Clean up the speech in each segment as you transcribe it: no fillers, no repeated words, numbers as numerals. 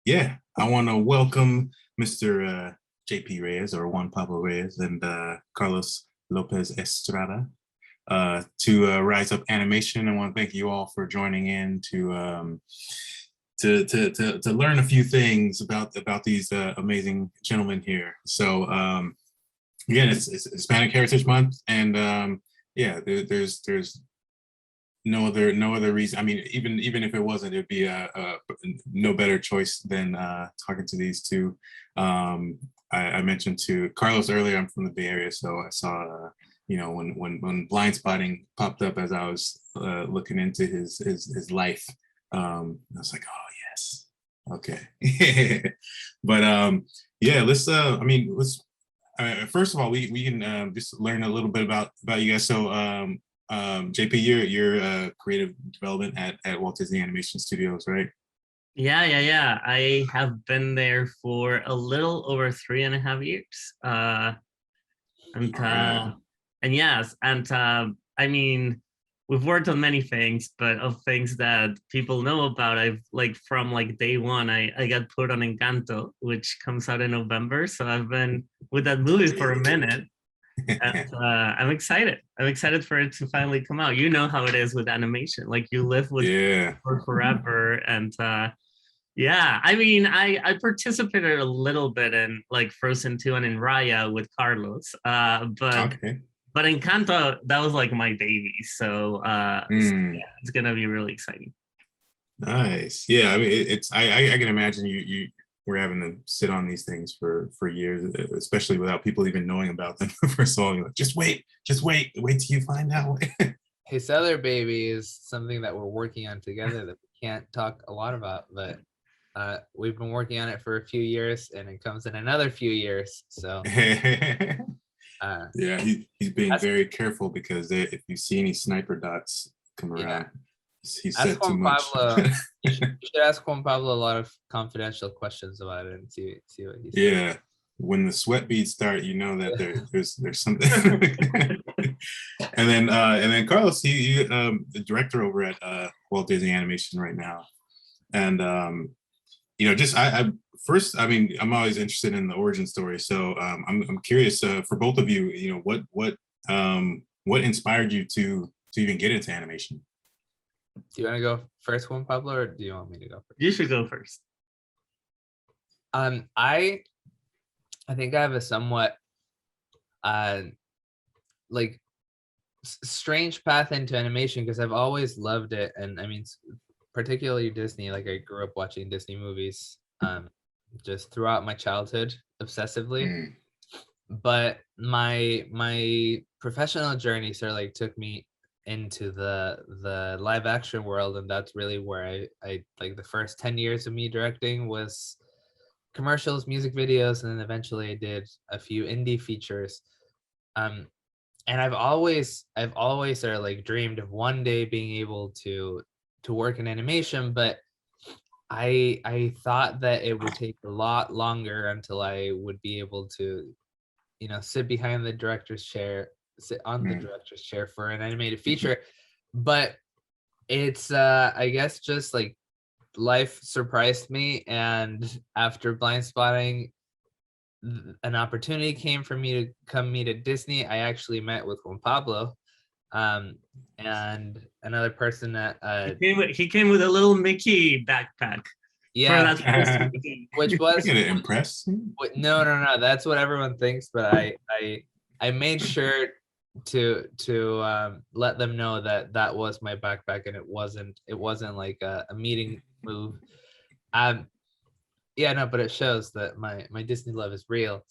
yeah, I want to welcome Mr. JP Reyes or Juan Pablo Reyes and Carlos Lopez Estrada to Rise Up Animation. I want to thank you all for joining in to learn a few things about these amazing gentlemen here. So again, it's Hispanic Heritage Month, and yeah, there's no other reason. I mean, even if it wasn't, it'd be a no better choice than talking to these two. I mentioned to Carlos earlier, I'm from the Bay Area, so I saw when Blind Spotting popped up as I was looking into his life. I was like, oh yes, okay. But yeah, let's first of all, we can just learn a little bit about you guys. So JP, you're creative development at Walt Disney Animation Studios, right? Yeah. I have been there for a little over 3.5 years. And Right. and yes, and I mean, we've worked on many things, but of things that people know about, I've from day one, I got put on Encanto, which comes out in November. So I've been with that movie for a minute. And I'm excited. I'm excited for it to finally come out. You know how it is with animation. Like you live with Yeah. for forever. And yeah, I mean, I participated a little bit in Frozen 2 and in Raya with Carlos. But Okay. but Encanto, that was like my baby. So, so yeah, it's gonna be really exciting. Nice. Yeah, I mean, I can imagine you were having to sit on these things for years, especially without people even knowing about them. First of all, you're like, just wait till you find out. His other baby is something that we're working on together that we can't talk a lot about, but we've been working on it for a few years, and it comes in another few years. So yeah, he's being very careful because if you see any sniper dots come around, he said too much. You should ask Juan Pablo a lot of confidential questions about it and see what he says. Yeah, when the sweat beads start, you know that there's something. and then Carlos, he the director over at Walt Disney Animation right now, and just I first, I mean, I'm always interested in the origin story, so I'm curious for both of you, what inspired you to even get into animation? Do you want to go first, Juan Pablo, or do you want me to go first? You should go first. I think I have a somewhat strange path into animation because I've always loved it, and I mean, particularly Disney. Like I grew up watching Disney movies just throughout my childhood obsessively. But my professional journey sort of took me into the live action world, and that's really where I the first 10 years of me directing was commercials, music videos, and then eventually I did a few indie features. And I've always sort of dreamed of one day being able to work in animation, but I thought that it would take a lot longer until I would be able to sit behind the director's chair, sit on the director's chair for an animated feature. But it's I guess just life surprised me, and after Blind Spotting, an opportunity came for me to come meet at Disney. I actually met with Juan Pablo and another person that he came with a little Mickey backpack. Yeah, which was gonna impress. No, that's what everyone thinks, but I made sure to let them know that was my backpack, and it wasn't like a meeting move. Yeah, no, but it shows that my Disney love is real.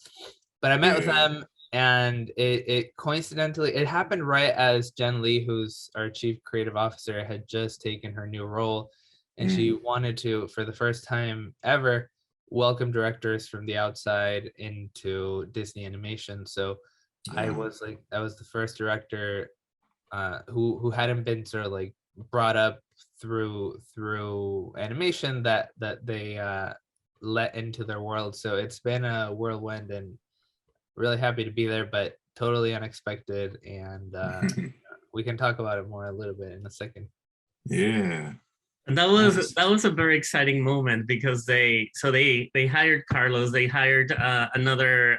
But I met with them, and it coincidentally, it happened right as Jen Lee, who's our chief creative officer, had just taken her new role, and she wanted to, for the first time ever, welcome directors from the outside into Disney animation. So I was the first director who hadn't been sort of brought up through animation that they let into their world. So it's been a whirlwind, and really happy to be there, but totally unexpected. And we can talk about it more a little bit in a second. Yeah. And that Nice. was a very exciting moment because they hired Carlos, they hired another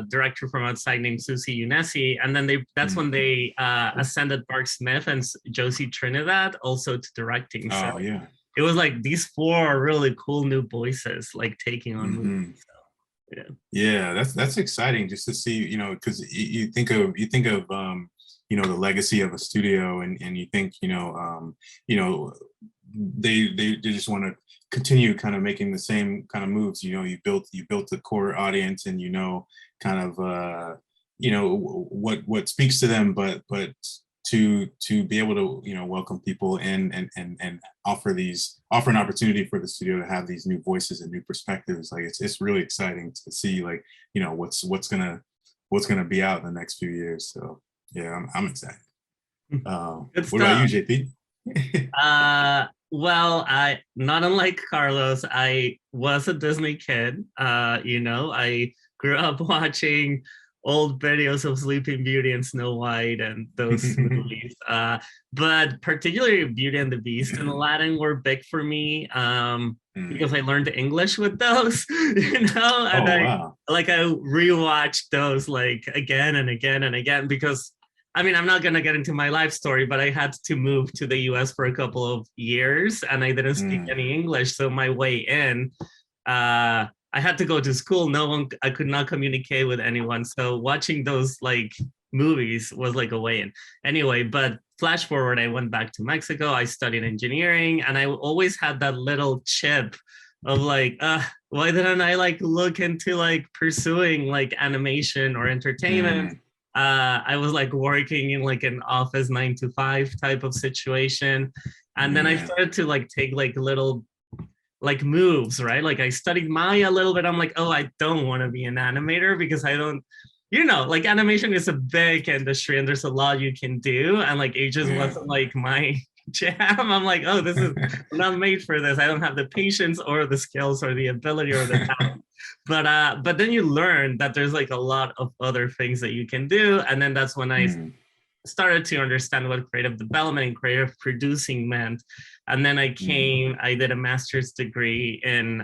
director from outside named Susie Unesi, and then that's when Mm. they ascended Mark Smith and Josie Trinidad also to directing. So Oh yeah. it was like these four really cool new voices like taking on movies. Hmm. So, yeah. Yeah, that's exciting just to see, because you think of the legacy of a studio, and you think, you know, they just want to continue kind of making the same kind of moves. You built the core audience, and kind of what speaks to them, but to be able to welcome people in, and offer an opportunity for the studio to have these new voices and new perspectives. Like it's really exciting to see, like what's gonna be out in the next few years. So yeah, I'm excited. Good What about you, stuff. JP? Well, I not unlike Carlos, I was a Disney kid. I grew up watching old videos of Sleeping Beauty and Snow White and those movies. But particularly Beauty and the Beast and Aladdin were big for me because I learned English with those, and Oh wow. I rewatched those like again and again and again because I mean, I'm not going to get into my life story, but I had to move to the US for a couple of years and I didn't speak Mm. any English. So my way in, I had to go to school. I could not communicate with anyone. So watching those like movies was like a way in. Anyway, but flash forward, I went back to Mexico. I studied engineering and I always had that little chip of like, why didn't I like look into like pursuing like animation or entertainment? Mm. I was like working in like an office 9 to 5 type of situation. And then I Yeah. started to like take like little like moves, right? Like I studied Maya a little bit. I'm like, oh, I don't want to be an animator because I don't, like animation is a big industry and there's a lot you can do. And like it just Yeah. wasn't like my jam. I'm like, oh, I'm not made for this. I don't have the patience or the skills or the ability or the talent. But then you learn that there's like a lot of other things that you can do. And then that's when I Mm. started to understand what creative development and creative producing meant. And then I did a master's degree in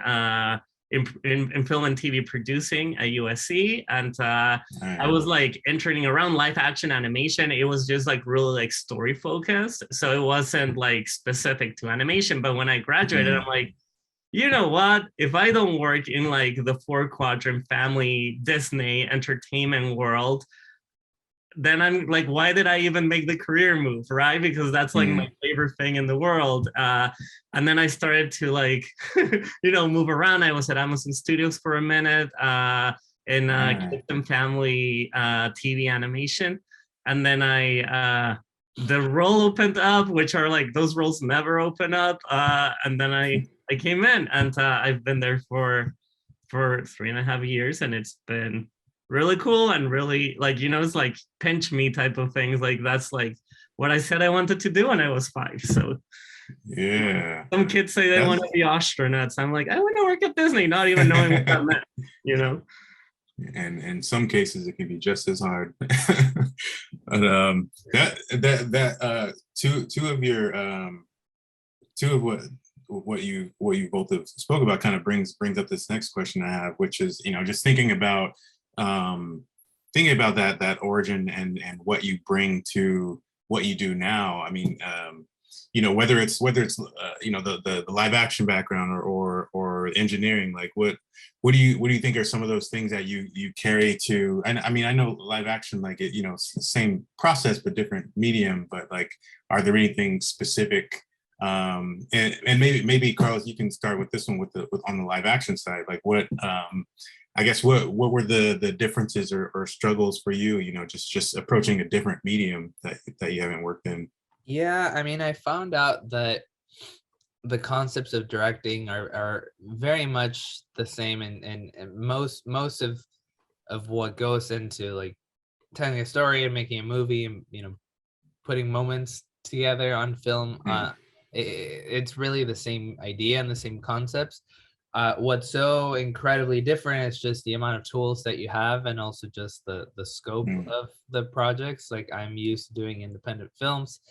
film and TV producing at USC. And I was like interning around live action animation. It was just like really like story focused. So it wasn't like specific to animation. But when I graduated, I'm like, you know what? If I don't work in like the 4 quadrant family Disney entertainment world, then I'm like, why did I even make the career move, right? Because that's like my favorite thing in the world. And then I started to like, move around. I was at Amazon Studios for a minute in Kids and Family TV animation. And then the role opened up, which are like, those roles never open up. And then I came in and I've been there for 3.5 years and it's been really cool and really like it's like pinch me type of things. Like that's like what I said I wanted to do when I was 5. So Yeah. some kids say they want to be astronauts. I'm like, I want to work at Disney, not even knowing what that meant. And in some cases it can be just as hard. But two of what you both have spoke about kind of brings up this next question I have, which is just thinking about that origin and what you bring to what you do now. I mean, whether it's the live action background or engineering, like what do you think are some of those things that you carry to? And I mean, I know live action, like it's the same process but different medium, but like, are there anything specific? And maybe Carlos, you can start with this one with on the live action side. Like what I guess what were the differences or struggles for you? Just approaching a different medium that you haven't worked in. Yeah, I mean, I found out that the concepts of directing are very much the same, and most of what goes into like telling a story and making a movie and putting moments together on film. It's really the same idea and the same concepts. What's so incredibly different is just the amount of tools that you have and also just the scope of the projects. Like I'm used to doing independent films.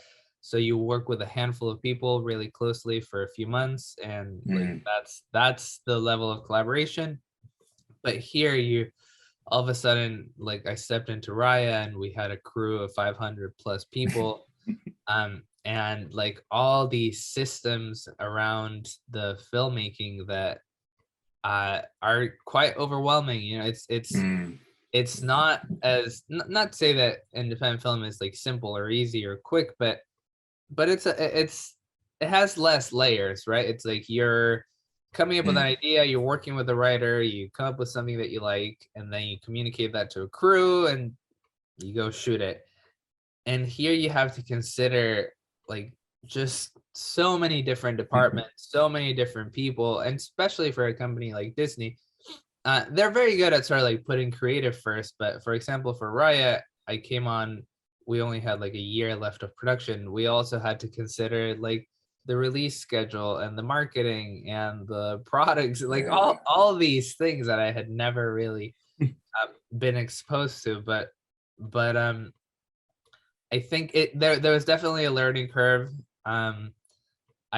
So you work with a handful of people really closely for a few months, and like that's the level of collaboration. But here you all of a sudden, like I stepped into Raya and we had a crew of 500 plus people. And like all these systems around the filmmaking that are quite overwhelming. You know, it's not as not to say that independent film is like simple or easy or quick, but it has less layers, right? It's like you're coming up with an idea, you're working with a writer, you come up with something that you like, and then you communicate that to a crew and you go shoot it. And here you have to consider like just so many different departments, so many different people, and especially for a company like Disney, they're very good at sort of like putting creative first. But for example, for Raya, I came on, we only had like a year left of production. We also had to consider like the release schedule and the marketing and the products, like all these things that I had never really been exposed to. But I think there was definitely a learning curve. I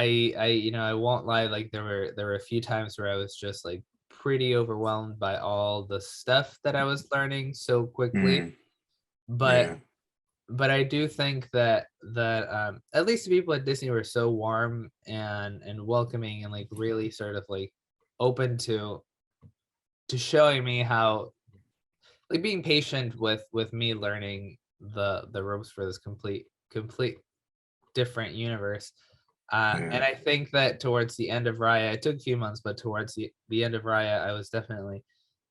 you know, I won't lie, like there were a few times where I was just like pretty overwhelmed by all the stuff that I was learning so quickly. But I do think that at least the people at Disney were so warm and welcoming and like really sort of like open to showing me how, like, being patient with me learning the ropes for this complete different universe. And I think that towards the end of Raya, it took a few months, but towards the end of Raya, I was definitely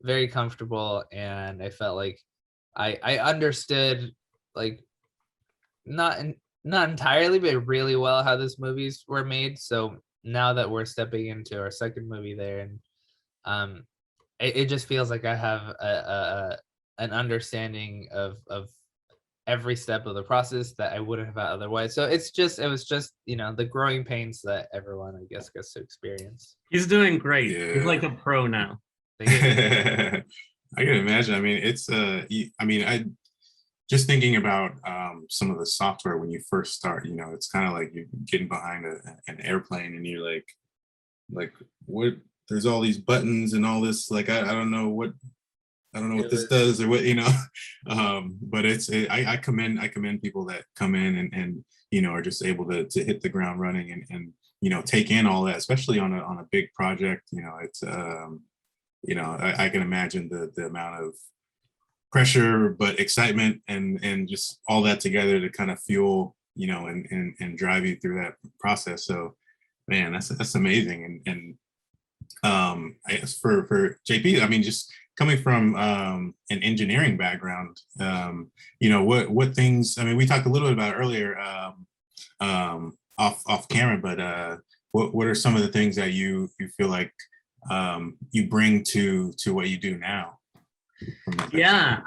very comfortable, and I felt like I understood, like, not entirely, but really well how these movies were made. So now that we're stepping into our second movie there, and it just feels like I have an understanding of every step of the process that I wouldn't have had otherwise. So it was just, you know, the growing pains that everyone, I guess, gets to experience. He's doing great. He's like a pro now. I can imagine. I mean, it's I just thinking about some of the software when you first start, you know, it's kind of like you're getting behind an airplane and you're like what, there's all these buttons and all this, like I don't know what this does or what, you know. But I commend people that come in and you know, are just able to hit the ground running and you know, take in all that, especially on a big project. You know, it's you know, I can imagine the amount of pressure but excitement and just all that together to kind of fuel, you know, and drive you through that process. So man, that's amazing. And I guess for JP, I mean, just coming from an engineering background, you know, what things, I mean, we talked a little bit about it earlier off camera, but what are some of the things that you feel like you bring to what you do now? Yeah,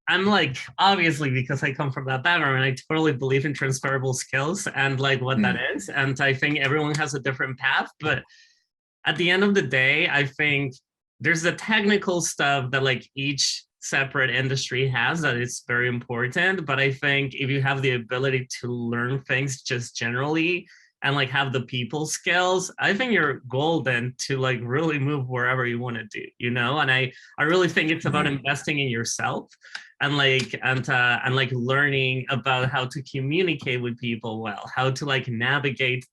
I'm like, obviously, because I come from that background, and I totally believe in transferable skills and like what that is. And I think everyone has a different path, but at the end of the day, I think there's the technical stuff that like each separate industry has that is very important. But I think if you have the ability to learn things just generally and like have the people skills, I think you're golden to like really move wherever you want to do, you know. And I really think it's about investing in yourself and like learning about how to communicate with people well, how to like navigate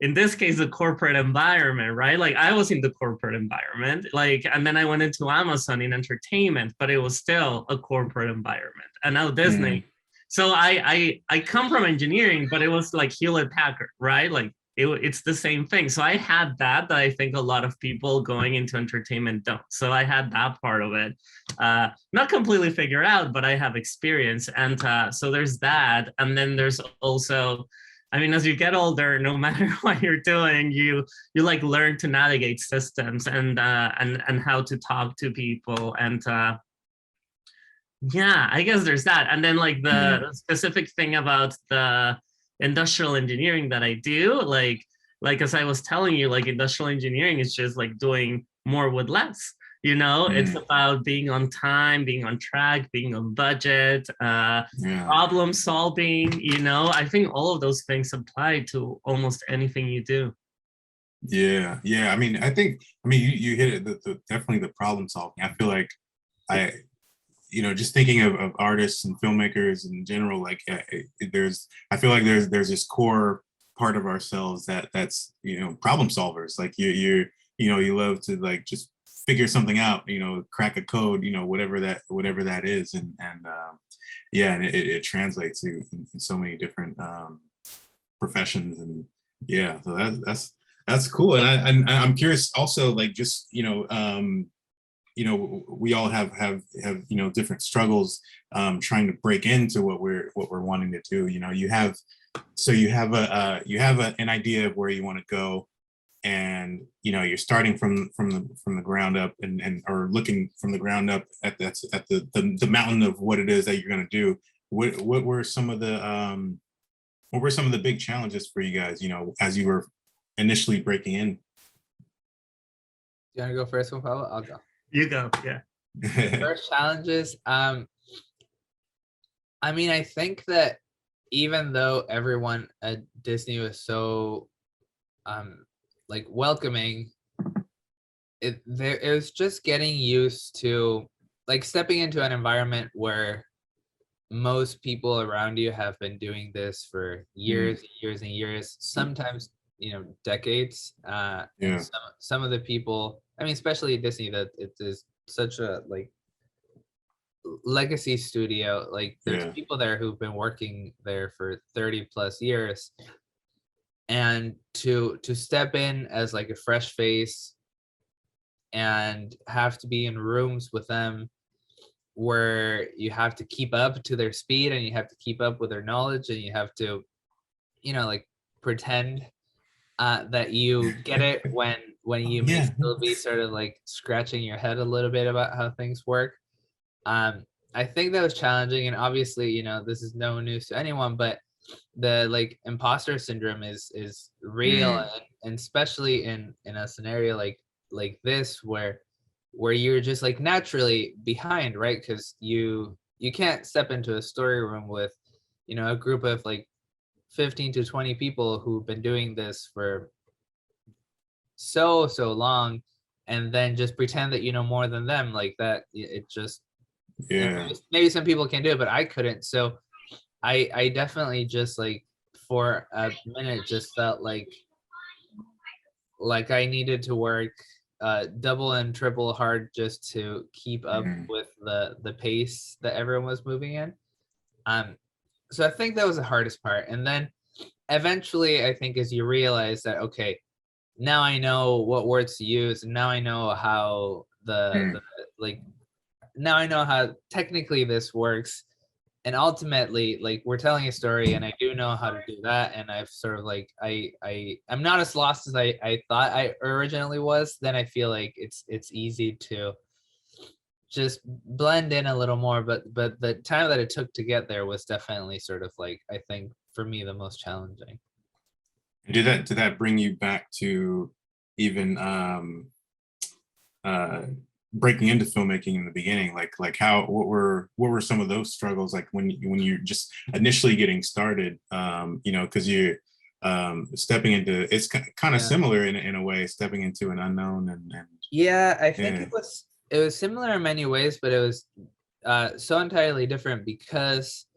in this case, the corporate environment, right? Like I was in the corporate environment, like, and then I went into Amazon in entertainment, but it was still a corporate environment. And now Disney. So I come from engineering, but it was like Hewlett Packard, right? Like it's the same thing. So I had that I think a lot of people going into entertainment don't. So I had that part of it, not completely figured out, but I have experience. And so there's that. And then there's also, I mean, as you get older, no matter what you're doing, you like learn to navigate systems and how to talk to people. And yeah, I guess there's that. And then like the specific thing about the industrial engineering that I do, like as I was telling you, like industrial engineering is just like doing more with less. You know, it's Mm. about being on time, being on track, being on budget, Yeah. problem solving. You know, I think all of those things apply to almost anything you do. Yeah. Yeah. I mean, you hit it. Definitely the problem solving. I feel like I, just thinking of artists and filmmakers in general, like I feel like there's this core part of ourselves that's problem solvers. Like you love to like just figure something out, crack a code, whatever that is, and yeah, and it translates in so many different professions, and yeah, so that's cool. And I'm curious also, like, just we all have different struggles trying to break into what we're wanting to do. You have an idea of where you want to go, and you're starting from the ground up, and or looking from the ground up at the mountain of what it is that you're going to do. What were some of the big challenges for you guys, as you were initially breaking in? You want to go first, Juan Pablo? I'll go. You go, yeah. First challenges. I mean, I think that even though everyone at Disney was so like welcoming, it was just getting used to like stepping into an environment where most people around you have been doing this for years and years and years, sometimes decades. And some of the people, I mean, especially Disney, that it is such a like legacy studio. Like there's people there who've been working there for 30 plus years, and to step in as like a fresh face and have to be in rooms with them where you have to keep up to their speed, and you have to keep up with their knowledge, and you have to like pretend that you get it when you may still be sort of like scratching your head a little bit about how things work. I think that was challenging, and obviously, this is no news to anyone, but the like imposter syndrome is real, and especially in a scenario like this where you're just like naturally behind, right? Because you can't step into a story room with a group of like 15 to 20 people who've been doing this for so long, and then just pretend that you know more than them like that. It just maybe some people can do it, but I couldn't. So I definitely just like for a minute just felt like I needed to work double and triple hard just to keep up with the pace that everyone was moving in. So I think that was the hardest part. And then eventually, I think as you realize that, okay, now I know what words to use, and now I know how the like now I know how technically this works, and ultimately like we're telling a story, and I do know how to do that, and I've sort of like I'm not as lost as I thought I originally was. Then I feel like it's easy to just blend in a little more, but the time that it took to get there was definitely sort of like, I think for me, the most challenging. Did that bring you back to even breaking into filmmaking in the beginning? Like what were some of those struggles like when you're just initially getting started? Because you're stepping into, it's kind of similar in a way, stepping into an unknown, and yeah, I think it was similar in many ways, but it was so entirely different because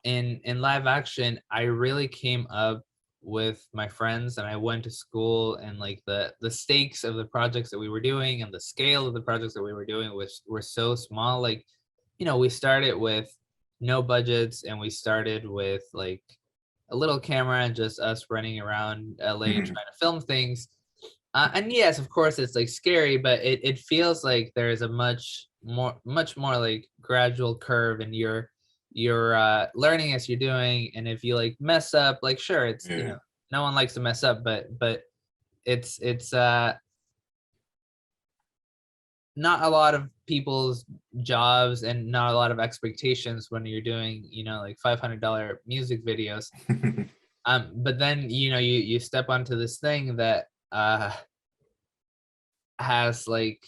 in live action, I really came up with my friends, and I went to school, and like the stakes of the projects that we were doing and the scale of the projects that we were doing were so small. Like, we started with no budgets, and we started with like a little camera and just us running around LA trying to film things. And yes, of course, it's like scary, but it feels like there's a much more like gradual curve, and you're learning as you're doing. And if you like mess up, like sure, it's no one likes to mess up, but it's not a lot of people's jobs and not a lot of expectations when you're doing like $500 music videos. But then you step onto this thing that has like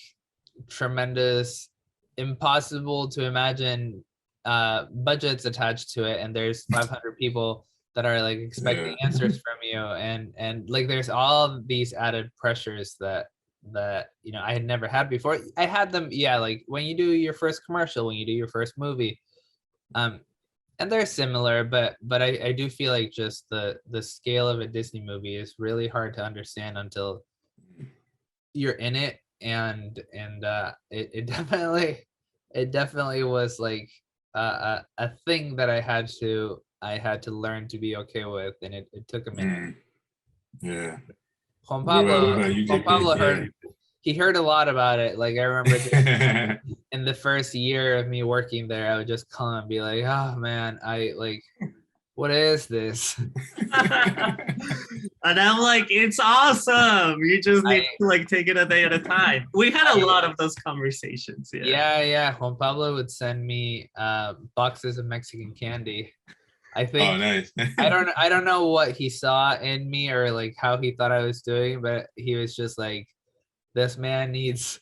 tremendous, impossible to imagine budgets attached to it, and there's 500 people that are like expecting answers from you, and like there's all these added pressures that I had never had before. I had them, like when you do your first commercial, when you do your first movie, and they're similar, but I do feel like just the scale of a Disney movie is really hard to understand until you're in it, and it definitely was like a thing that I had to learn to be okay with, and it took a minute. Yeah. Juan What Pablo, about you, Juan Pablo JP? he heard a lot about it. Like I remember Yeah. in the first year of me working there, I would just call him and be like, "Oh man, what is this?" And I'm like, it's awesome. You just need to like take it a day at a time. We had a lot of those conversations. Yeah. Juan Pablo would send me boxes of Mexican candy. I think nice. I don't know what he saw in me or like how he thought I was doing, but he was just like, this man needs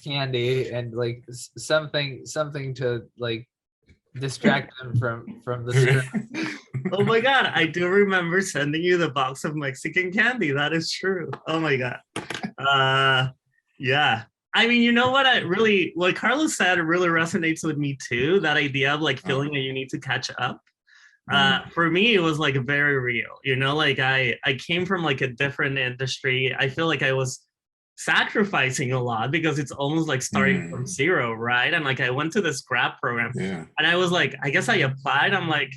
candy and like something to like distract him from the stress. Oh my God, I do remember sending you the box of Mexican candy. That is true. Oh my God. Yeah. I mean, you know what what Carlos said really resonates with me too. That idea of like feeling that you need to catch up. For me, it was like very real, like I came from like a different industry. I feel like I was sacrificing a lot because it's almost like starting from zero, right? And like I went to this grad program and I was like, I guess I applied. I'm like,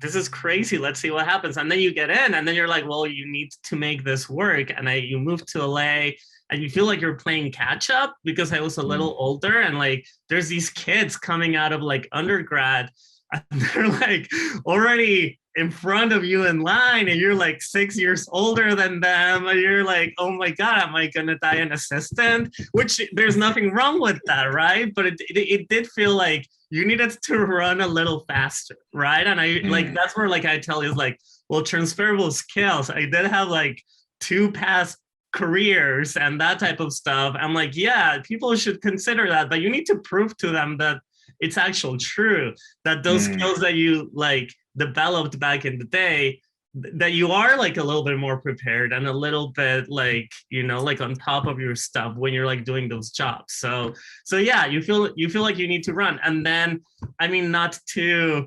this is crazy. Let's see what happens. And then you get in and then you're like, well, you need to make this work. And you move to LA and you feel like you're playing catch up because I was a little older and like there's these kids coming out of like undergrad and they're like already in front of you in line and you're like 6 years older than them and you're like, oh my God, am I gonna die an assistant? Which there's nothing wrong with that, right? But it did feel like you needed to run a little faster, right? And I like that's where like I tell you like, well, transferable skills. I did have like 2 past careers and that type of stuff. I'm like, yeah, people should consider that, but you need to prove to them that it's actually true, that those skills that you like developed back in the day, that you are like a little bit more prepared and a little bit like, like on top of your stuff when you're like doing those jobs. So yeah, you feel like you need to run. And then, I mean, not to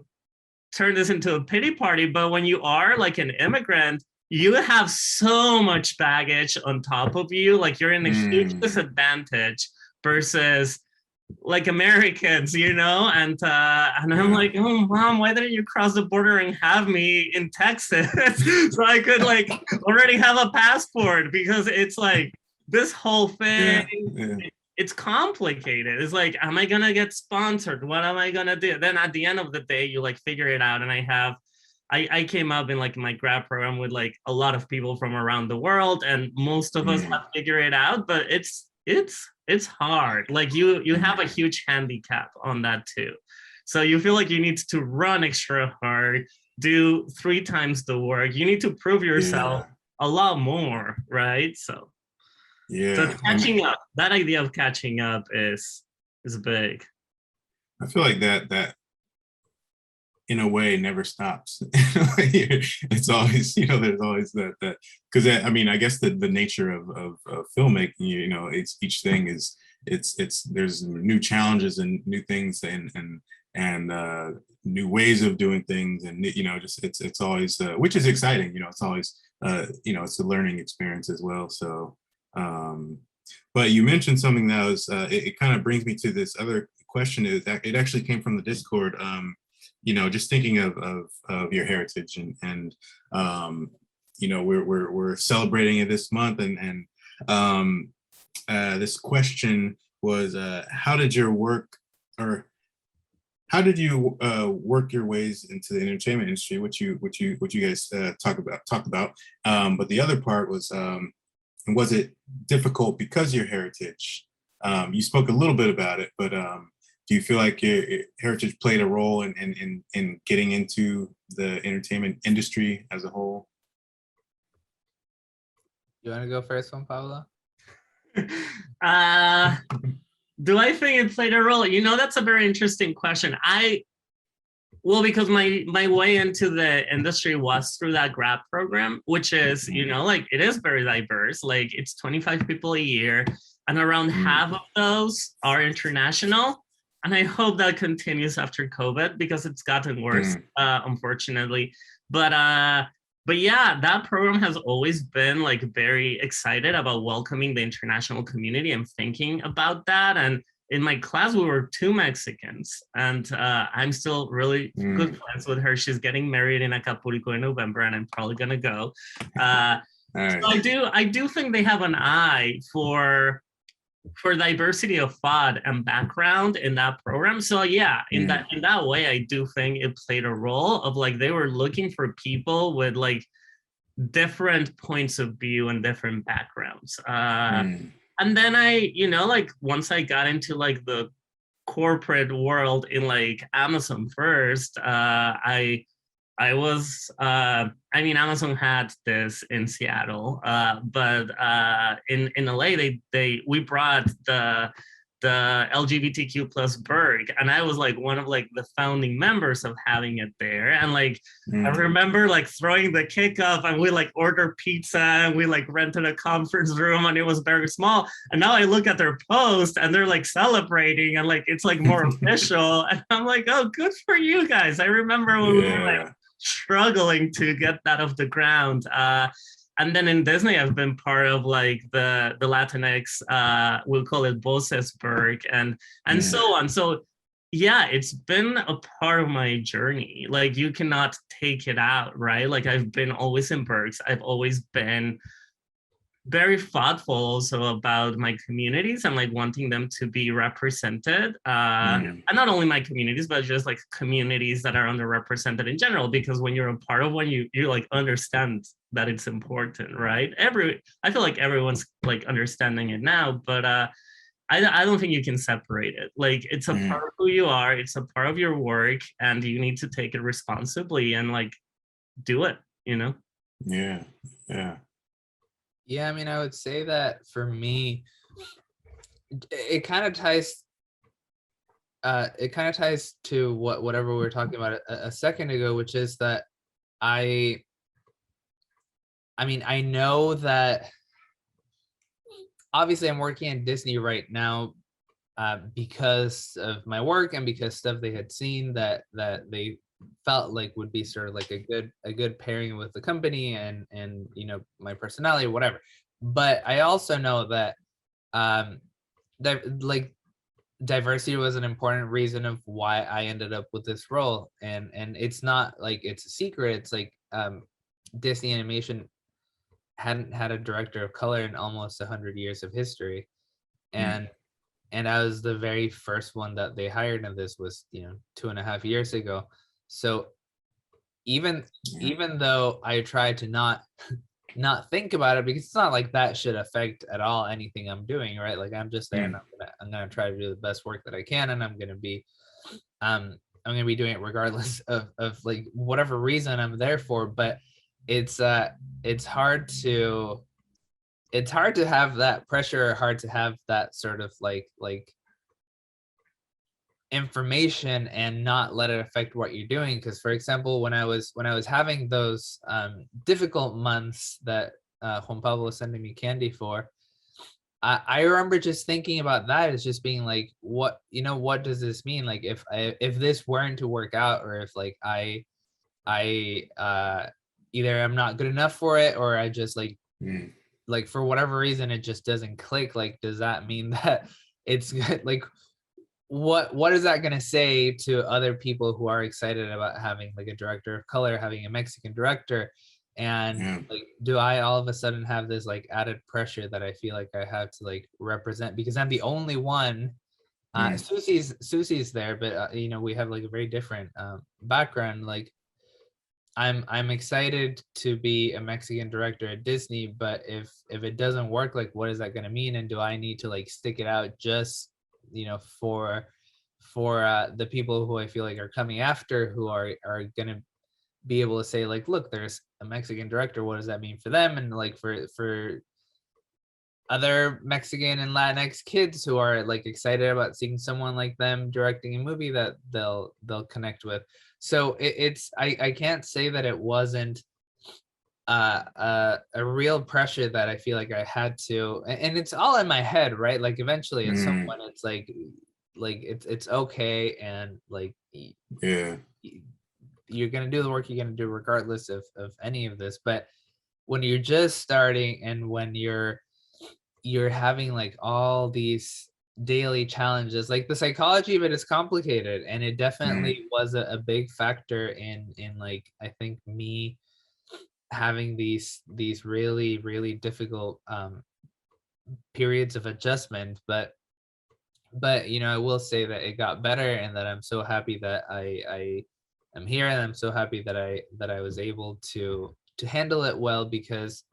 turn this into a pity party, but when you are like an immigrant, you have so much baggage on top of you. Like you're in a huge disadvantage versus like Americans, and I'm like, oh mom, why didn't you cross the border and have me in Texas so I could like already have a passport? Because it's like this whole thing, it's complicated. It's like, am I gonna get sponsored? What am I gonna do? Then at the end of the day, you like figure it out. And I came up in like my grad program with like a lot of people from around the world, and most of us have figured it out, but it's hard. Like you have a huge handicap on that too. So you feel like you need to run extra hard, do 3 times the work. You need to prove yourself a lot more, right? So catching up, that idea of catching up is big. I feel like that in a way never stops. It's always, there's always that because I mean, I guess the nature of filmmaking, it's each thing is there's new challenges and new things and new ways of doing things, and just it's always which is exciting. It's always it's a learning experience as well. So but you mentioned something that was it kind of brings me to this other question. Is that it actually came from the Discord. Just thinking of your heritage and we're celebrating it this month, and this question was how did you work your ways into the entertainment industry, which you guys talked about, but the other part was it difficult because of your heritage? You spoke a little bit about it, but do you feel like your heritage played a role in getting into the entertainment industry as a whole? You want to go first, Juan Pablo? uh, do I think it played a role? You know, that's a very interesting question. Well, because my way into the industry was through that grad program, which is, you know, like it is very diverse. Like it's 25 people a year, and around half of those are international. And I hope that continues after COVID because it's gotten worse, unfortunately. But yeah, that program has always been like very excited about welcoming the international community and thinking about that. And in my class, we were two Mexicans, and I'm still really good friends with her. She's getting married in Acapulco in November, and I'm probably gonna go. Right. So I do think they have an eye for diversity of thought and background in that program. So yeah, in that way, I do think it played a role of like they were looking for people with like different points of view and different backgrounds. And then I, you know, like once I got into like the corporate world in like Amazon first, I was I mean Amazon had this in Seattle, but in LA we brought the LGBTQ plus Berg, and I was like one of like the founding members of having it there. And like I remember like throwing the kickoff, and we like ordered pizza, and we like rented a conference room, and it was very small. And now I look at their post, and they're like celebrating, and like it's like more official, and I'm like, oh, good for you guys. I remember when we were like struggling to get that off the ground. And then in Disney, I've been part of like the Latinx, we'll call it Vocesberg, and so on. So yeah, it's been a part of my journey. Like you cannot take it out, right? Like I've been always in Bergs. I've always been very thoughtful also about my communities and like wanting them to be represented, and not only my communities but just like communities that are underrepresented in general, because when you're a part of one, you like understand that it's important, right? I feel like everyone's like understanding it now, but I don't think you can separate it. Like it's a part of who you are, it's a part of your work, and you need to take it responsibly and like do it, you know? Yeah, I mean, I would say that for me, it kind of ties to whatever we were talking about a second ago, which is that I mean, I know that obviously I'm working at Disney right now because of my work and because stuff they had seen that they felt like would be sort of like a good pairing with the company and you know, my personality, whatever. But I also know that that like diversity was an important reason of why I ended up with this role, and it's not like it's a secret. It's like Disney Animation hadn't had a director of color in almost 100 years of history, and I was the very first one that they hired, and this was, you know, 2.5 years ago. So even though I tried to not think about it, because it's not like that should affect at all anything I'm doing, right? Like I'm just there and I'm gonna try to do the best work that I can, and I'm gonna be doing it regardless of like whatever reason I'm there for. But it's hard to have that pressure, hard to have that sort of like information and not let it affect what you're doing. Because for example, when I was having those difficult months that Juan Pablo was sending me candy for, I remember just thinking about that as just being like, what does this mean? Like if this weren't to work out, or if like I either I'm not good enough for it, or I just like like for whatever reason it just doesn't click, like does that mean that it's good? Like what is that going to say to other people who are excited about having like a director of color, having a Mexican director? And like, do I all of a sudden have this like added pressure that I feel like I have to like represent because I'm the only one? Susie's there, but you know, we have like a very different background. Like I'm excited to be a Mexican director at Disney, but if it doesn't work, like what is that going to mean? And do I need to like stick it out just, you know, for the people who I feel like are coming after, who are going to be able to say like, look, there's a Mexican director, what does that mean for them? And like for other Mexican and Latinx kids who are like excited about seeing someone like them directing a movie that they'll connect with. So it's I can't say that it wasn't a real pressure that I feel like I had to, and it's all in my head, right? Like eventually at some point it's like it's okay, and like Yeah. you're gonna do the work you're gonna do regardless of any of this. But when you're just starting, and when you're having like all these daily challenges, like the psychology of it is complicated, and it definitely was a big factor in like I think me having these really really difficult periods of adjustment. But you know, I will say that it got better, and that I'm so happy that I am here, and I'm so happy that I was able to handle it well, because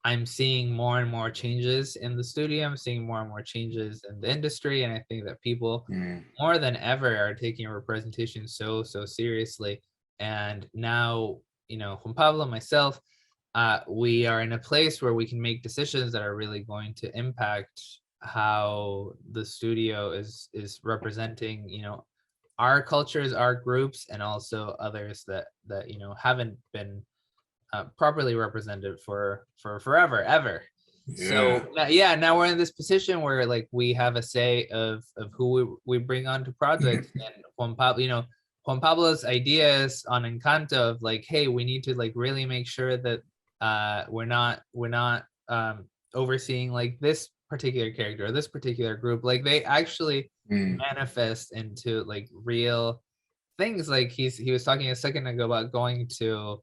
I'm seeing more and more changes in the studio. I'm seeing more and more changes in the industry, and I think that people more than ever are taking representation so seriously. And now, you know, Juan Pablo, myself, we are in a place where we can make decisions that are really going to impact how the studio is representing, you know, our cultures, our groups, and also others that you know haven't been properly represented for forever ever. Yeah. So yeah, now we're in this position where like we have a say of who we bring onto projects. And Juan Pablo, you know, Juan Pablo's ideas on Encanto of like, hey, we need to like really make sure that we're not overseeing like this particular character or this particular group. Like they actually manifest into like real things. Like he was talking a second ago about going to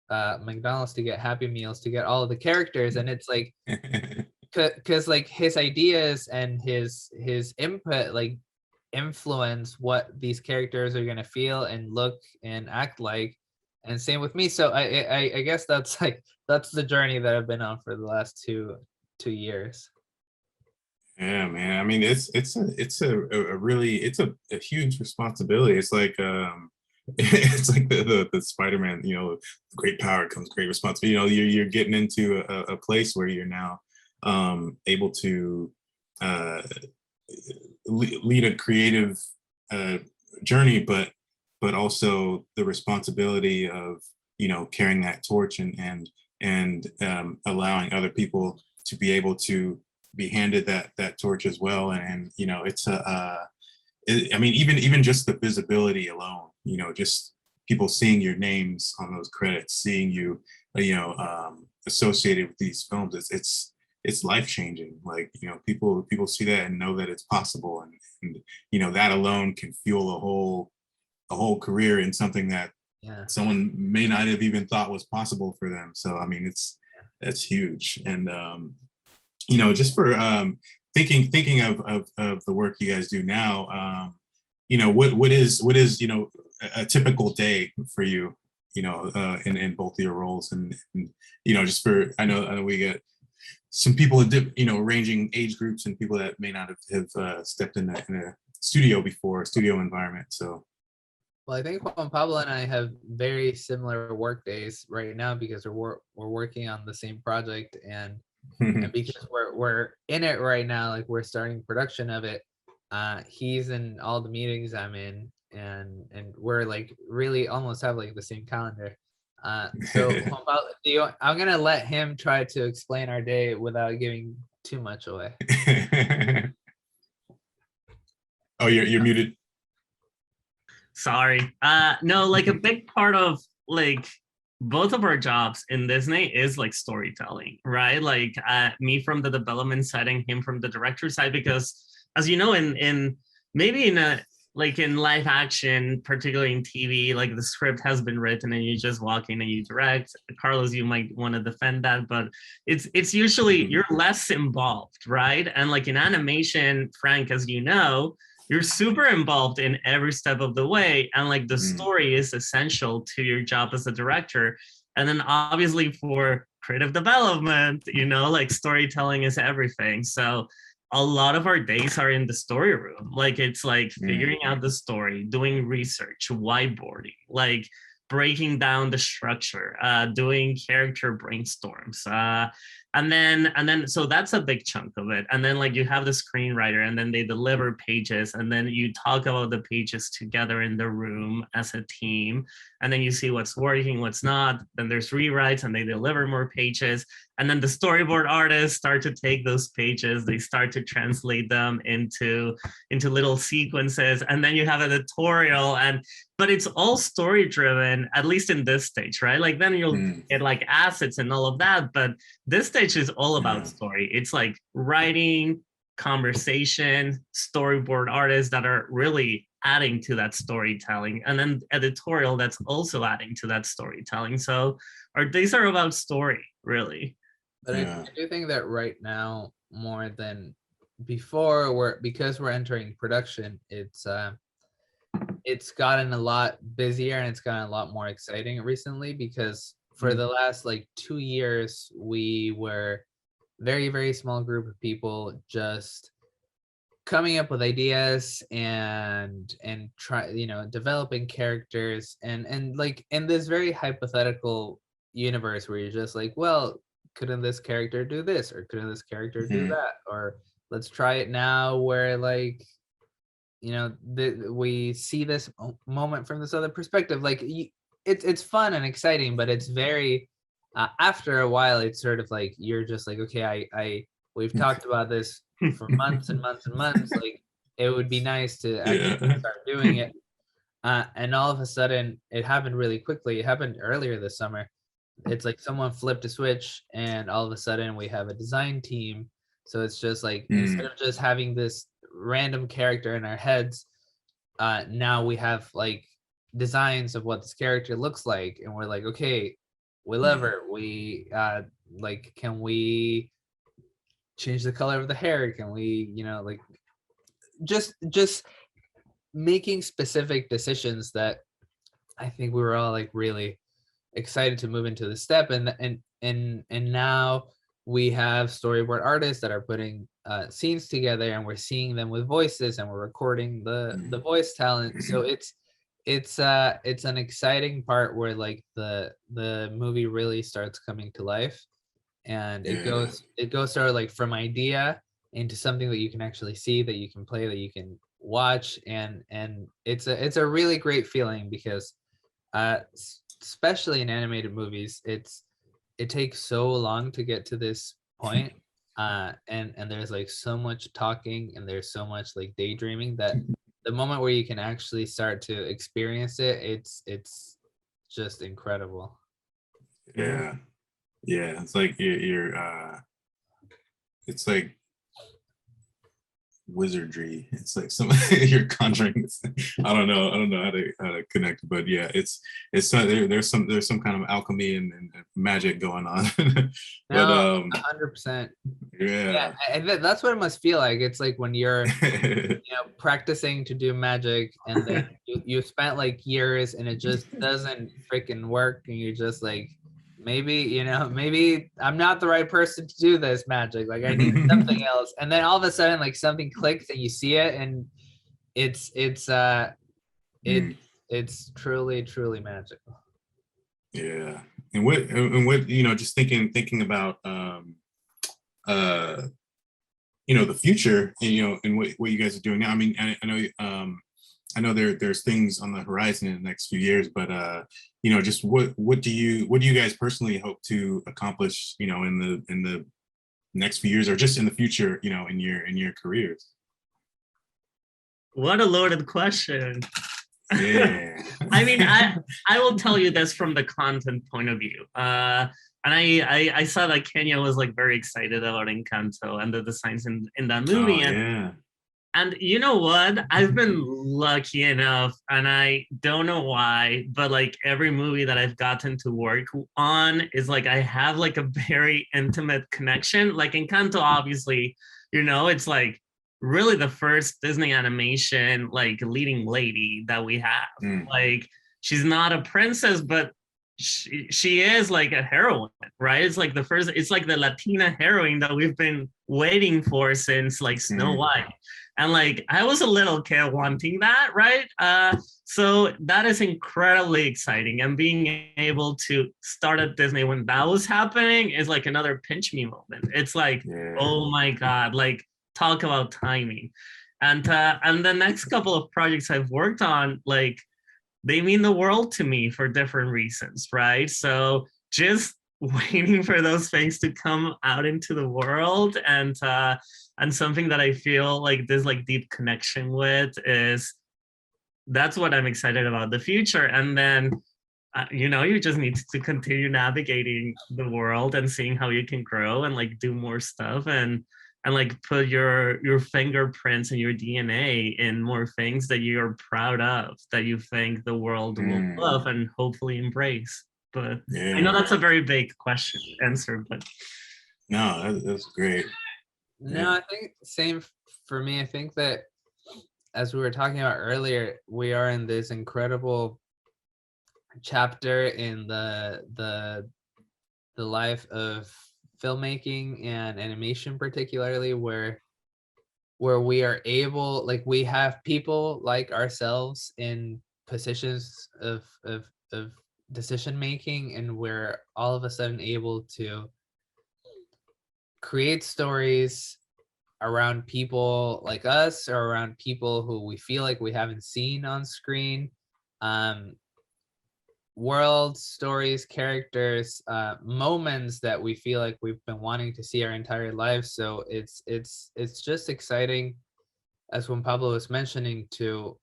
McDonald's to get Happy Meals to get all of the characters, and it's like because like his ideas and his input like influence what these characters are gonna feel and look and act like, and same with me. So I guess that's like that's the journey that I've been on for the last two years. Yeah, man. I mean, it's a really a huge responsibility. It's like it's like the Spider-Man, you know, great power comes great responsibility. You know, you're getting into a place where you're now able to uh lead a creative journey, but also the responsibility of, you know, carrying that torch and allowing other people to be able to be handed that torch as well. And you know, it's I mean, even just the visibility alone, you know, just people seeing your names on those credits, seeing you, you know, associated with these films, it's life changing. Like, you know, people see that and know that it's possible, and you know, that alone can fuel a whole career in something that someone may not have even thought was possible for them. So I mean, that's huge. And you know, just for thinking of the work you guys do now, you know, what is you know, a typical day for you, you know, in both of your roles, and you know, just for I know we get some people, you know, ranging age groups and people that may not have stepped in a studio before, studio environment. So well, I think Juan Pablo and I have very similar work days right now, because we're working on the same project, and because we're in it right now, like we're starting production of it. He's in all the meetings I'm in, and we're like really almost have like the same calendar. So Juan Pablo, I'm gonna let him try to explain our day without giving too much away. Oh, you're muted. Sorry. No, like a big part of like both of our jobs in Disney is like storytelling, right? Like me from the development side and him from the director side, because as you know, in maybe in a like in live action, particularly in TV, like the script has been written and you just walk in and you direct. Carlos, you might want to defend that, but it's usually you're less involved, right? And like in animation, Frank, as you know, you're super involved in every step of the way, and like the story is essential to your job as a director. And then obviously for creative development, you know, like storytelling is everything. So a lot of our days are in the story room. Like it's like figuring out the story, doing research, whiteboarding, like breaking down the structure, doing character brainstorms, And then so that's a big chunk of it. And then like you have the screenwriter, and then they deliver pages, and then you talk about the pages together in the room as a team, and then you see what's working, what's not. Then there's rewrites, and they deliver more pages, and then the storyboard artists start to take those pages, they start to translate them into little sequences, and then you have an editorial. But it's all story driven, at least in this stage, right? Like then you'll get like assets and all of that, but this stage is all about story. It's like writing, conversation, storyboard artists that are really adding to that storytelling, and then editorial that's also adding to that storytelling. So these are about story, really. But I do think that right now, more than before, because we're entering production, it's gotten a lot busier and it's gotten a lot more exciting recently, because for the last like 2 years, we were very, very small group of people just coming up with ideas and try, developing characters and like in this very hypothetical universe where you're just like, well, couldn't this character do this, or couldn't this character do that, or let's try it now where like we see this moment from this other perspective. Like it's fun and exciting, but it's very after a while it's sort of like you're just like, okay, we've talked about this for months and months and months. Like it would be nice to actually start doing it, and all of a sudden it happened really quickly. It happened earlier this summer. It's like someone flipped a switch and all of a sudden we have a design team. So it's just like instead of just having this random character in our heads, now we have like designs of what this character looks like, and we're like, okay, we love her. We like, can we change the color of the hair? Can we, like just making specific decisions that I think we were all like really excited to move into the step. And now we have storyboard artists that are putting scenes together, and we're seeing them with voices, and we're recording the voice talent. So it's an exciting part where like the movie really starts coming to life, and it goes sort of like from idea into something that you can actually see, that you can play, that you can watch, and it's a really great feeling, because especially in animated movies, it takes so long to get to this point, and there's like so much talking and there's so much like daydreaming, that the moment where you can actually start to experience it, it's just incredible. Yeah, it's like it's like wizardry. It's like you're conjuring. I don't know how to connect, but yeah, it's there's some kind of alchemy and magic going on. But 100%. Yeah, and that's what it must feel like. It's like when you're practicing to do magic, and then you spent like years and it just doesn't freaking work, and you're just like, maybe I'm not the right person to do this magic. Like I need something else. And then all of a sudden, like something clicks and you see it, and it's truly, truly magical. Yeah. And what just thinking about the future, and what you guys are doing now. I mean, I know there's things on the horizon in the next few years, but just what do you guys personally hope to accomplish, in the next few years, or just in the future, in your careers? What a loaded question. Yeah. I mean, I will tell you this from the content point of view. And I saw that Kenya was like very excited about ENCANTO and the designs in that movie. And you know what? I've been lucky enough, and I don't know why, but like every movie that I've gotten to work on is like I have like a very intimate connection. Like ENCANTO, obviously, it's like really the first Disney animation like leading lady that we have. Like she's not a princess, but she is like a heroine, right? It's like the Latina heroine that we've been waiting for since like Snow White. And like I was a little kid wanting that, right? So that is incredibly exciting. And being able to start at Disney when that was happening is like another pinch me moment. It's like, oh my God, like talk about timing. And the next couple of projects I've worked on, like they mean the world to me for different reasons, right? So just waiting for those things to come out into the world, and something that I feel like this like deep connection with is that's what I'm excited about the future. And then you know, you just need to continue navigating the world and seeing how you can grow and like do more stuff and like put your fingerprints and your DNA in more things that you're proud of, that you think the world will love and hopefully embrace. But I know that's a very vague question answer, but no, that's great. No, I think same for me. I think that as we were talking about earlier, we are in this incredible chapter in the life of filmmaking and animation, particularly where we are able, like we have people like ourselves in positions of decision making, and we're all of a sudden able to create stories around people like us or around people who we feel like we haven't seen on screen. Worlds, stories, characters, moments that we feel like we've been wanting to see our entire lives. So it's just exciting, as Juan Pablo was mentioning, to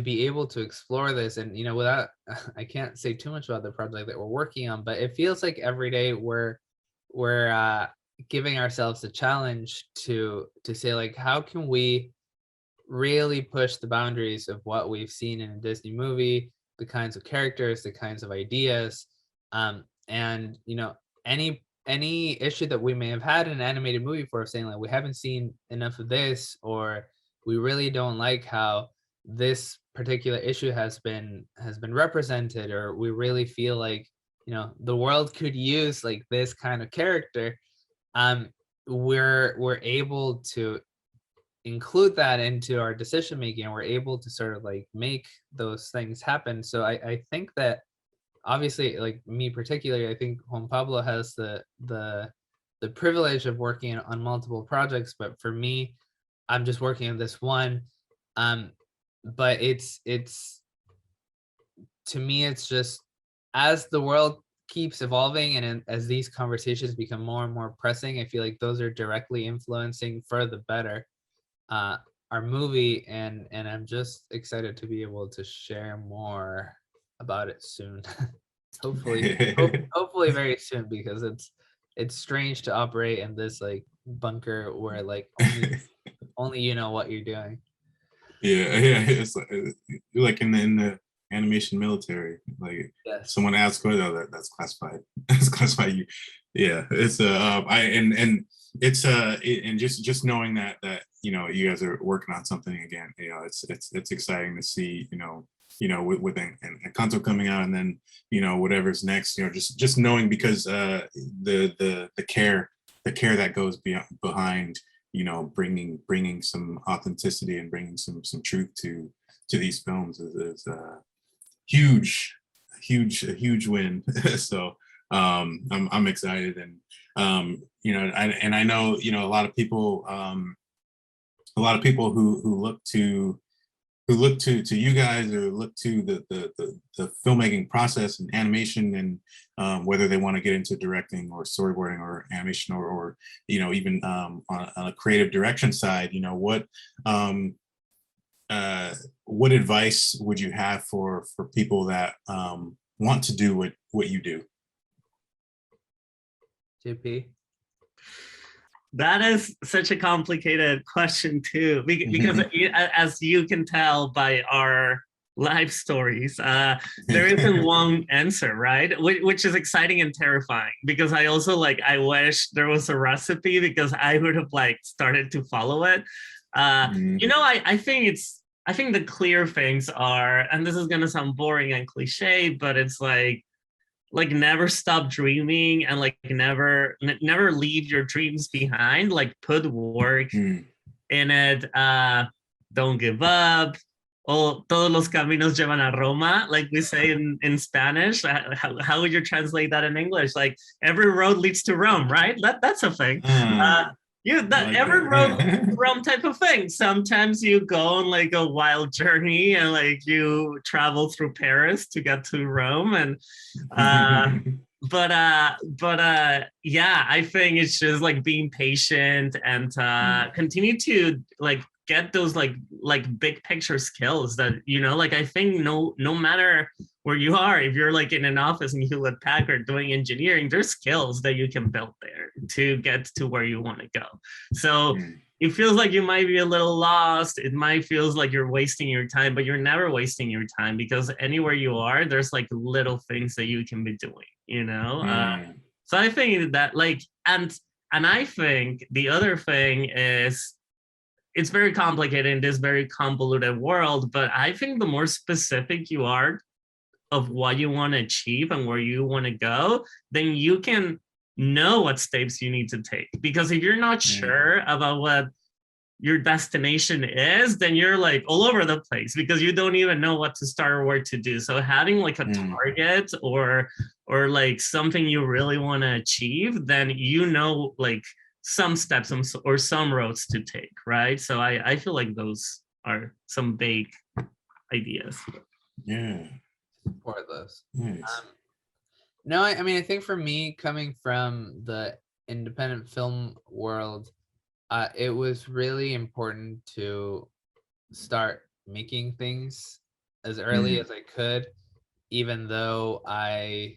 be able to explore this. And you know, without I can't say too much about the project that we're working on, but it feels like every day we're giving ourselves a challenge to say like, how can we really push the boundaries of what we've seen in a Disney movie, the kinds of characters, the kinds of ideas, and you know, any issue that we may have had in an animated movie for saying like we haven't seen enough of this, or we really don't like how this particular issue has been represented, or we really feel like, you know, the world could use like this kind of character. We're able to include that into our decision making, and we're able to sort of like make those things happen. So I think that obviously, like me particularly, I think Juan Pablo has the privilege of working on multiple projects, but for me, I'm just working on this one. But it's to me, it's just, as the world keeps evolving and as these conversations become more and more pressing, I feel like those are directly influencing for the better our movie, and I'm just excited to be able to share more about it soon. hopefully very soon, because it's strange to operate in this like bunker where like only you know what you're doing. Yeah, it's like in the animation military. Like, yes, someone asks, "Oh, that's classified. That's classified." Yeah, it's and it's and just knowing that you know, you guys are working on something again. You know, it's exciting to see. You know, with ENCANTO coming out, and then, you know, whatever's next. You know, just knowing, because the care that goes behind, you know, bringing some authenticity and bringing some truth to these films is a huge win. So I'm excited, and you know, and I know, you know, a lot of people who look to you guys, or look to the filmmaking process and animation, and whether they want to get into directing or storyboarding or animation, or you know, even on a creative direction side. You know, what advice would you have for people that want to do what you do? JP? that is such a complicated question too, because as you can tell by our life stories, there isn't one answer, right? Which is exciting and terrifying, because I also like, I wish there was a recipe, because I would have like started to follow it. You know, I think the clear things are, and this is gonna sound boring and cliche, but it's like never stop dreaming, and like never leave your dreams behind. Like put work in it, don't give up. Oh, todos los caminos llevan a Roma, like we say in Spanish. How would you translate that in English? Like every road leads to Rome, right? That's a thing. Every road leads to Rome type of thing. Sometimes you go on like a wild journey and like you travel through Paris to get to Rome, and but yeah, I think it's just like being patient and continue to like get those like big picture skills that, you know, like I think no matter where you are, if you're like in an office in Hewlett Packard doing engineering, there's skills that you can build there to get to where you want to go. So it feels like you might be a little lost. It might feels like you're wasting your time, but you're never wasting your time, because anywhere you are, there's like little things that you can be doing, you know? So I think that like, and I think the other thing is, it's very complicated in this very convoluted world, but I think the more specific you are of what you want to achieve and where you want to go, then you can know what steps you need to take. Because if you're not sure about what your destination is, then you're like all over the place because you don't even know what to start or what to do. So having like a target or like something you really want to achieve, then you know like some steps or some roads to take, right? So I feel like those are some big ideas. Yeah. Support those. Nice. No, I mean, I think for me, coming from the independent film world, it was really important to start making things as early as I could, even though I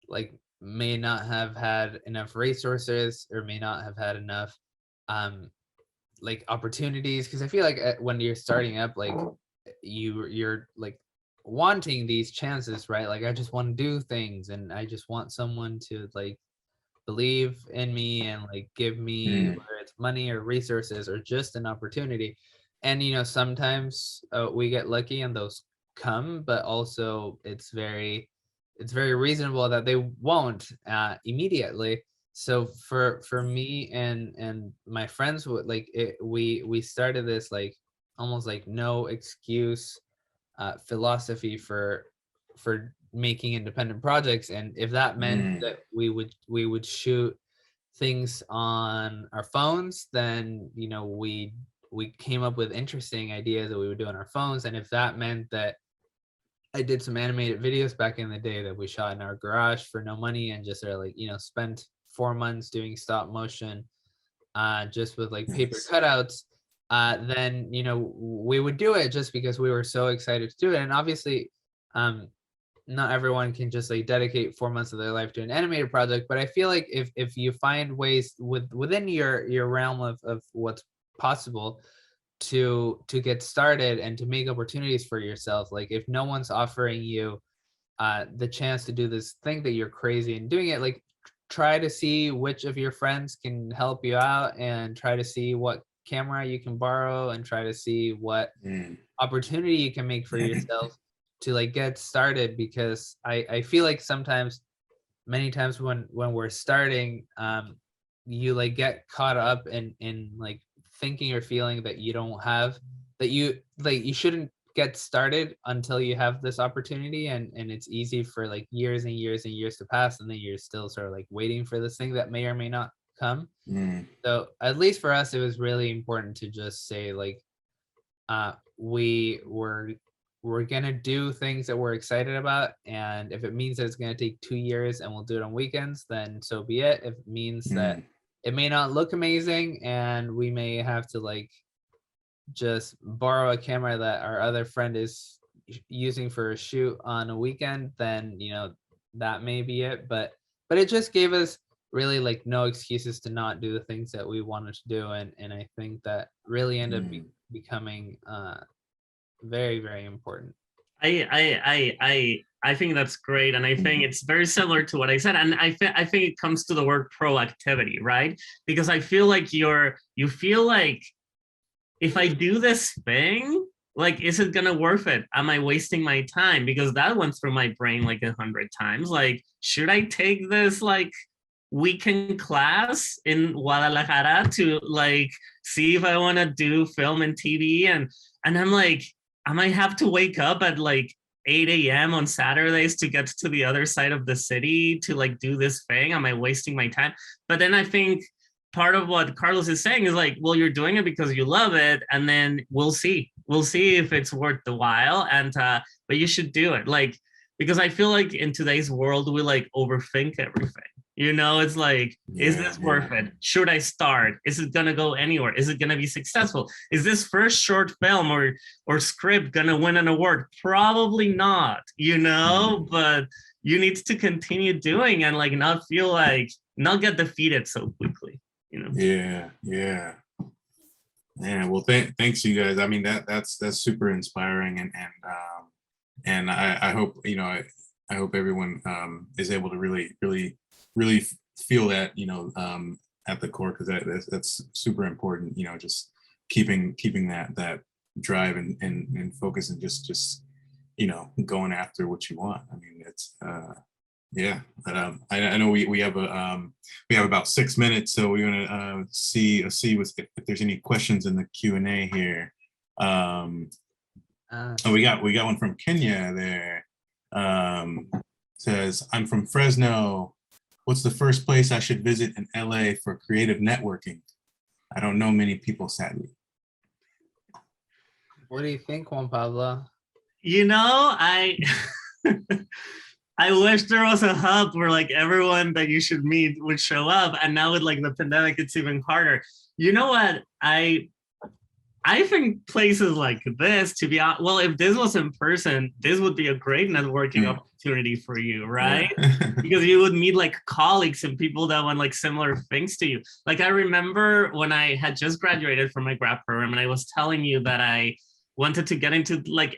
like may not have had enough resources or may not have had enough like opportunities, because I feel like when you're starting up, like you're like wanting these chances, right? Like I just want to do things and I just want someone to like believe in me and like give me whether it's money or resources or just an opportunity. And you know, sometimes we get lucky and those come, but also it's very reasonable that they won't immediately. So for me and my friends would like it, we started this like almost like no excuse philosophy for making independent projects. And if that meant that we would shoot things on our phones, then you know we came up with interesting ideas that we would do on our phones. And if that meant that I did some animated videos back in the day that we shot in our garage for no money and just sort of like, you know, spent 4 months doing stop motion just with like paper cutouts, then, you know, we would do it just because we were so excited to do it. And obviously, not everyone can just like dedicate 4 months of their life to an animated project, but I feel like if you find ways within your realm of what's possible to get started and to make opportunities for yourself, like if no one's offering you the chance to do this thing that you're crazy in doing it, like try to see which of your friends can help you out and try to see what camera you can borrow and try to see what opportunity you can make for yourself to like get started. Because I feel like many times when we're starting, you like get caught up in like thinking or feeling that you don't have, that you shouldn't get started until you have this opportunity, and it's easy for like years and years and years to pass, and then you're still sort of like waiting for this thing that may or may not come. So at least for us, it was really important to just say like we're gonna do things that we're excited about, and if it means that it's gonna take 2 years and we'll do it on weekends, then so be it. If it means that it may not look amazing and we may have to like just borrow a camera that our other friend is using for a shoot on a weekend, then you know that may be it. But it just gave us really like no excuses to not do the things that we wanted to do, and I think that really ended up becoming very, very important. I think that's great, and I think it's very similar to what I said, and I think it comes to the word proactivity, right? Because I feel like you feel like, if I do this thing, like, is it gonna worth it? Am I wasting my time? Because that went through my brain like 100 times. Like, should I take this like weekend class in Guadalajara to like see if I want to do film and TV, and I'm like, I might have to wake up at like 8 a.m. on Saturdays to get to the other side of the city to like do this thing. Am I wasting my time? But then I think part of what Carlos is saying is like, well, you're doing it because you love it, and then we'll see if it's worth the while. And but you should do it, like, because I feel like in today's world we like overthink everything. You know, it's like, is this worth it? Should I start? Is it gonna go anywhere? Is it gonna be successful? Is this first short film or script gonna win an award? Probably not, you know, but you need to continue doing and like not feel like, not get defeated so quickly, you know? Yeah. Well, thanks you guys. I mean, that's super inspiring, and I hope, you know, I hope everyone is able to really feel that, you know, at the core, because that's super important, you know, just keeping that drive and focus, and just you know, going after what you want. I mean, it's but I know we have about 6 minutes, so we're gonna see if there's any questions in the Q&A here. We got one from Kenya there. Says, I'm from Fresno. What's the first place I should visit in LA for creative networking? I don't know many people, sadly. What do you think, Juan Pablo? You know, I wish there was a hub where like everyone that you should meet would show up. And now with like the pandemic, it's even harder. You know what? I think places like this, to be honest, well, if this was in person, this would be a great networking opportunity for you, right? Because you would meet like colleagues and people that want like similar things to you. Like I remember when I had just graduated from my grad program, and I was telling you that I wanted to get into like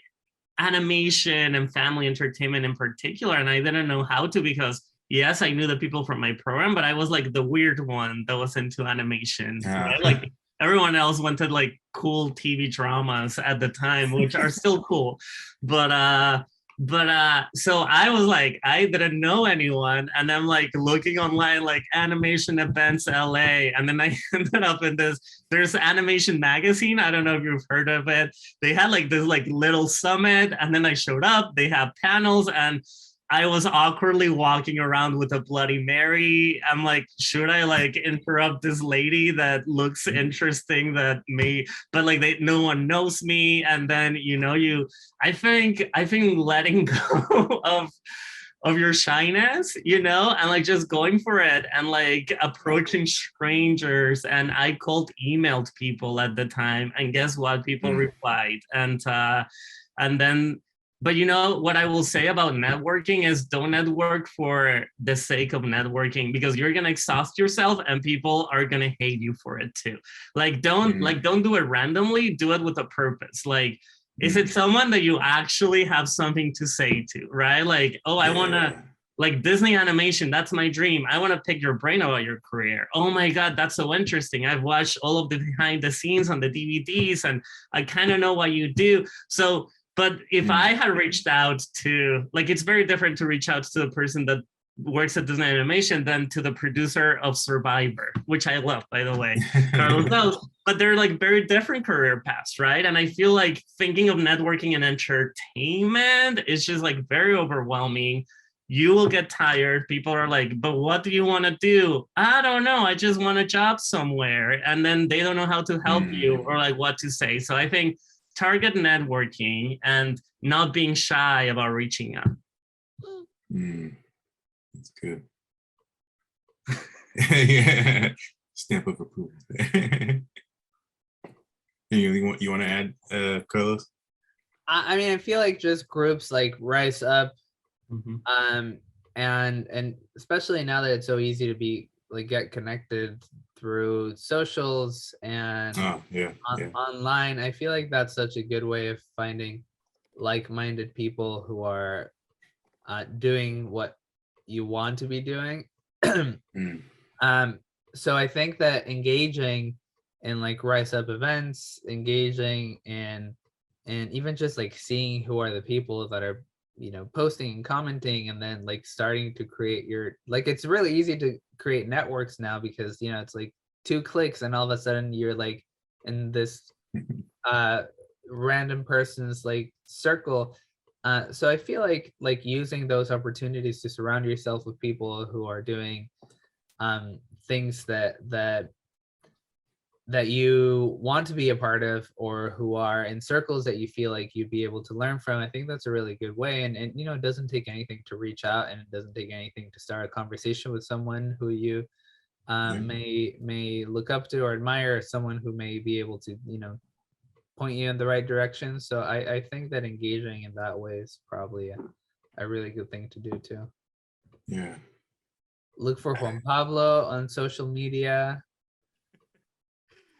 animation and family entertainment in particular, and I didn't know how to, because yes, I knew the people from my program, but I was like the weird one that was into animation, right? Like everyone else wanted like cool TV dramas at the time, which are still cool. But so I was like, I didn't know anyone. And I'm like looking online, like animation events LA. And then I ended up in there's Animation Magazine. I don't know if you've heard of it. They had like this like little summit. And then I showed up, they have panels, and I was awkwardly walking around with a Bloody Mary. I'm like, should I like interrupt this lady that looks interesting but like no one knows me? And then, you know, I think letting go of your shyness, you know, and like just going for it and like approaching strangers. And I emailed people at the time, and guess what? People replied. And then, but you know what I will say about networking is, don't network for the sake of networking, because you're gonna exhaust yourself and people are gonna hate you for it too. Like don't do it randomly, do it with a purpose. Like, is it someone that you actually have something to say to, right? Like, oh, I wanna, like Disney animation, that's my dream. I wanna pick your brain about your career. Oh my God, that's so interesting. I've watched all of the behind the scenes on the DVDs and I kind of know what you do. So, but if I had reached out to, like, it's very different to reach out to the person that works at Disney Animation than to the producer of Survivor, which I love, by the way, Carlos knows, but they're like very different career paths, right? And I feel like thinking of networking and entertainment is just like very overwhelming. You will get tired. People are like, but what do you want to do? I don't know. I just want a job somewhere. And then they don't know how to help you or like what to say. So I think target networking and not being shy about reaching out. That's good. Yeah, stamp of approval. You want to add, Carlos? I mean, I feel like just groups like Rise Up, and especially now that it's so easy to be like get connected through socials and online. I feel like that's such a good way of finding like-minded people who are doing what you want to be doing. So I think that engaging in like Rise Up events, engaging in, and even just like seeing who are the people that are posting and commenting, and then like starting to create your, like, it's really easy to create networks now because it's like 2 clicks and all of a sudden you're like in this random person's like circle. So I feel like using those opportunities to surround yourself with people who are doing things that you want to be a part of, or who are in circles that you feel like you'd be able to learn from. I think that's a really good way. And it doesn't take anything to reach out, and it doesn't take anything to start a conversation with someone who you may look up to or admire, or someone who may be able to, point you in the right direction. So I think that engaging in that way is probably a really good thing to do too. Yeah. Look for Juan Pablo on social media.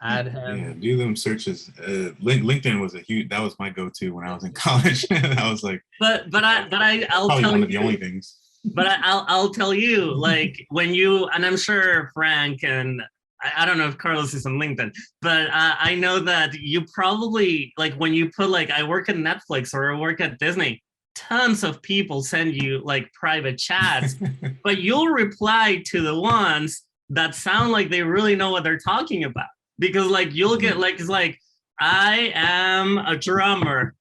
Add him. Yeah, do them searches. LinkedIn was that was my go-to when I was in college. I was like, I'll probably tell one you, of the only things. But I'll tell you, like, when you, and I'm sure Frank and I don't know if Carlos is on LinkedIn, but I know that you probably, like, when you put like, I work at Netflix or I work at Disney, tons of people send you like private chats, but you'll reply to the ones that sound like they really know what they're talking about. Because like you'll get like, it's like, I am a drummer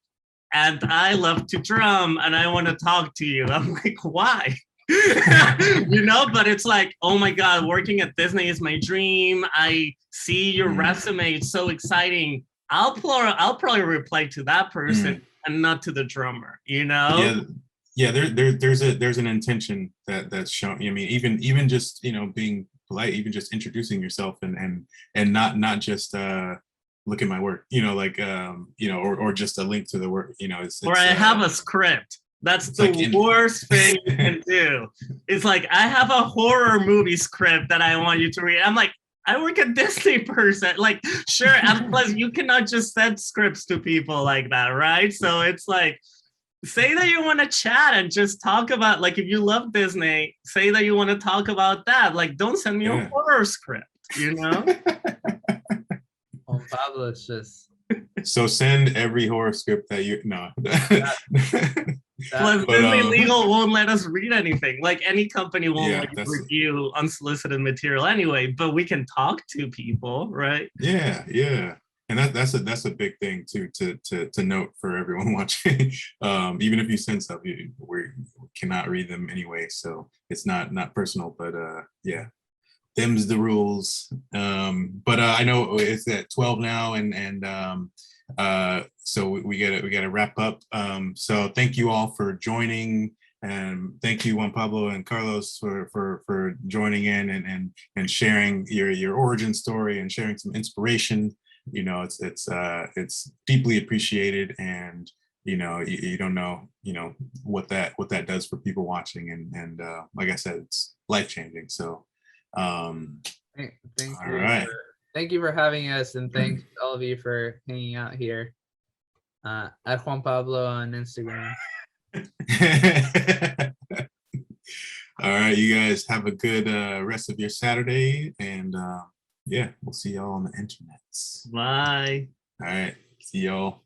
and I love to drum and I want to talk to you. I'm like, why? But it's like, oh my God, working at Disney is my dream. I see your resume, it's so exciting. I'll probably reply to that person and not to the drummer, Yeah, there's an intention that's shown. I mean, even just being polite, even just introducing yourself and not just look at my work, or just a link to the work, or I have a script. That's the worst thing you can do. It's like, I have a horror movie script that I want you to read. I'm like, I work at Disney person. Like, sure. And plus, you cannot just send scripts to people like that, right? So it's like, say that you want to chat and just talk about, like, if you love Disney, say that you want to talk about that. Like, don't send me a horror script, Juan Pablo is just... So send every horror script that you Plus, Disney Legal won't let us read anything. Like, any company won't review unsolicited material anyway, but we can talk to people, right? Yeah. And that's a big thing too to note for everyone watching. Even if you send stuff, we cannot read them anyway, so it's not personal. But yeah, them's the rules. But I know it's at 12 now, and so we gotta wrap up. So thank you all for joining, and thank you Juan Pablo and Carlos for joining in and sharing your origin story and sharing some inspiration. It's deeply appreciated, and you don't know what that does for people watching, and like I said, it's life-changing. So thank you for having us, and thanks to all of you for hanging out here. At Juan Pablo on Instagram. All right, you guys have a good rest of your Saturday, and yeah, we'll see y'all on the internet. Bye. All right, see y'all.